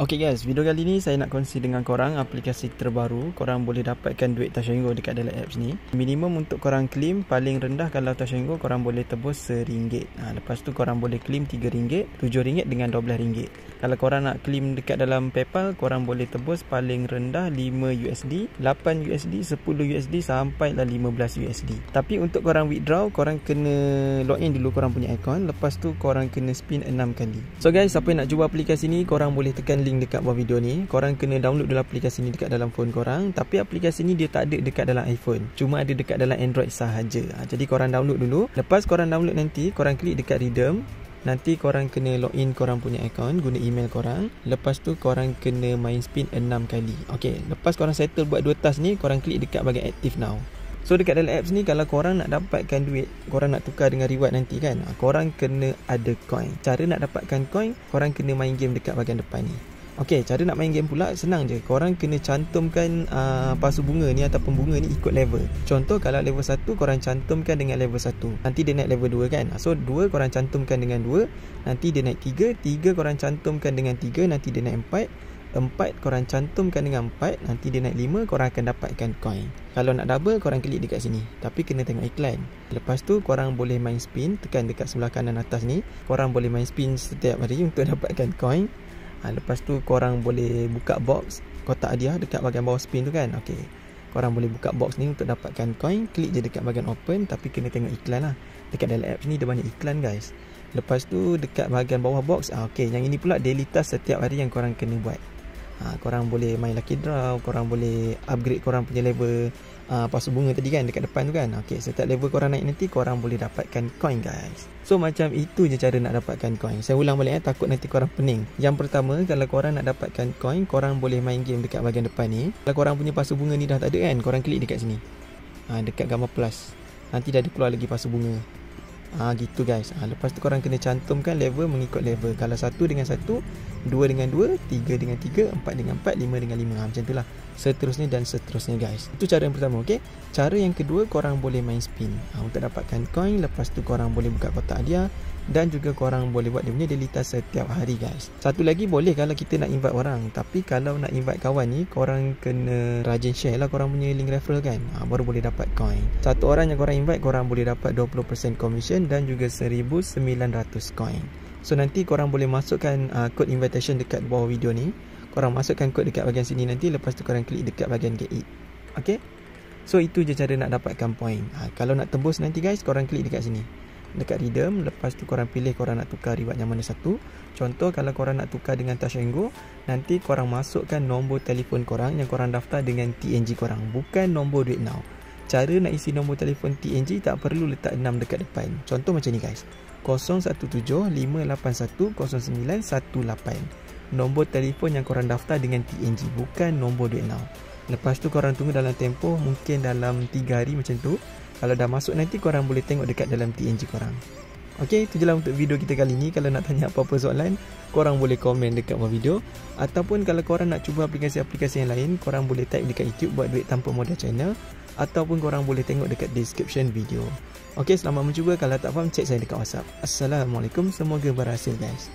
Okay guys, video kali ni saya nak kongsi dengan korang aplikasi terbaru. Korang boleh dapatkan duit Tashengo dekat dalam apps ni. Minimum untuk korang claim paling rendah kalau Tashengo korang boleh tebus RM1. Lepas tu korang boleh claim RM3, RM7 dengan RM12. Kalau korang nak claim dekat dalam PayPal, korang boleh tebus paling rendah $5, $8, $10 sampailah $15. Tapi untuk korang withdraw, korang kena login dulu korang punya account. Lepas tu korang kena spin 6 kali. So guys, siapa yang nak cuba aplikasi ni, korang boleh tekan link dekat bawah video ni. Korang kena download dulu aplikasi ni dekat dalam phone korang. Tapi aplikasi ni dia tak ada dekat dalam iPhone, cuma ada dekat dalam Android sahaja. Jadi korang download dulu. Lepas korang download nanti, korang klik dekat redeem. Nanti korang kena login korang punya account guna email korang. Lepas tu korang kena main spin 6 kali. Okay, lepas korang settle buat 2 task ni, korang klik dekat bahagian active now. So dekat dalam apps ni, kalau korang nak dapatkan duit, korang nak tukar dengan reward nanti kan, korang kena ada coin. Cara nak dapatkan coin, korang kena main game dekat bahagian depan ni. Okey, cara nak main game pula senang je. Korang kena cantumkan pasu bunga ni ataupun bunga ni ikut level. Contoh kalau level 1 korang cantumkan dengan level 1, nanti dia naik level 2 kan. So 2 korang cantumkan dengan 2, nanti dia naik 3, 3 korang cantumkan dengan 3, nanti dia naik 4, 4 korang cantumkan dengan 4, nanti dia naik 5, korang akan dapatkan coin. Kalau nak double, korang klik dekat sini. Tapi kena tengok iklan. Lepas tu korang boleh main spin, tekan dekat sebelah kanan atas ni. Korang boleh main spin setiap hari untuk dapatkan coin. Lepas tu korang boleh buka box kotak hadiah dekat bahagian bawah spin tu kan. Okey, korang boleh buka box ni untuk dapatkan coin. Klik je dekat bahagian open, tapi kena tengok iklan lah. Dekat dalam apps ni dia banyak iklan guys. Lepas tu dekat bahagian bawah box, okey, yang ini pula daily task setiap hari yang korang kena buat. Korang boleh main lucky draw, korang boleh upgrade korang punya level pasu bunga tadi kan dekat depan tu kan. Okey, setiap level korang naik nanti korang boleh dapatkan coin guys. So macam itu je cara nak dapatkan coin. Saya ulang balik takut nanti korang pening. Yang pertama, kalau korang nak dapatkan coin, korang boleh main game dekat bahagian depan ni. Kalau korang punya pasu bunga ni dah tak ada kan, korang klik dekat sini. Dekat gambar plus. Nanti dah ada keluar lagi pasu bunga. Gitu guys. Lepas tu korang kena cantumkan level mengikut level. Kalau 1 dengan 1, 2 dengan 2, 3 dengan 3, 4 dengan 4, 5 dengan 5. Macam itulah. Seterusnya dan seterusnya guys. Itu cara yang pertama, okey. Cara yang kedua, korang boleh main spin untuk dapatkan coin. Lepas tu korang boleh buka kotak hadiah, dan juga korang boleh buat dia punya daily task setiap hari guys. Satu lagi boleh kalau kita nak invite orang. Tapi kalau nak invite kawan ni, korang kena rajin share lah korang punya link referral kan. Baru boleh dapat coin. Satu orang yang korang invite, korang boleh dapat 20% commission dan juga 1,900 coin. So nanti korang boleh masukkan kod invitation dekat bawah video ni. Korang masukkan kod dekat bahagian sini nanti. Lepas tu korang klik dekat bahagian get it. Okay, so itu je cara nak dapatkan point. Kalau nak tembus nanti guys, korang klik dekat sini dekat redeem. Lepas tu korang pilih korang nak tukar reward yang mana satu. Contoh kalau korang nak tukar dengan Tashengo, nanti korang masukkan nombor telefon korang yang korang daftar dengan TNG korang, bukan nombor duit now. Cara nak isi nombor telefon TNG tak perlu letak 6 dekat depan. Contoh macam ni guys, 017-581-0918. Nombor telefon yang korang daftar dengan TNG, bukan nombor duit now. Lepas tu korang tunggu dalam tempoh mungkin dalam 3 hari macam tu. Kalau dah masuk nanti korang boleh tengok dekat dalam TNG korang. Okey, itu je lah untuk video kita kali ni. Kalau nak tanya apa-apa soalan, korang boleh komen dekat bawah video. Ataupun kalau korang nak cuba aplikasi-aplikasi yang lain, korang boleh type dekat YouTube buat duit tanpa modal channel. Ataupun korang boleh tengok dekat description video. Okey, selamat mencuba. Kalau tak faham, cek saya dekat WhatsApp. Assalamualaikum, semoga berhasil guys.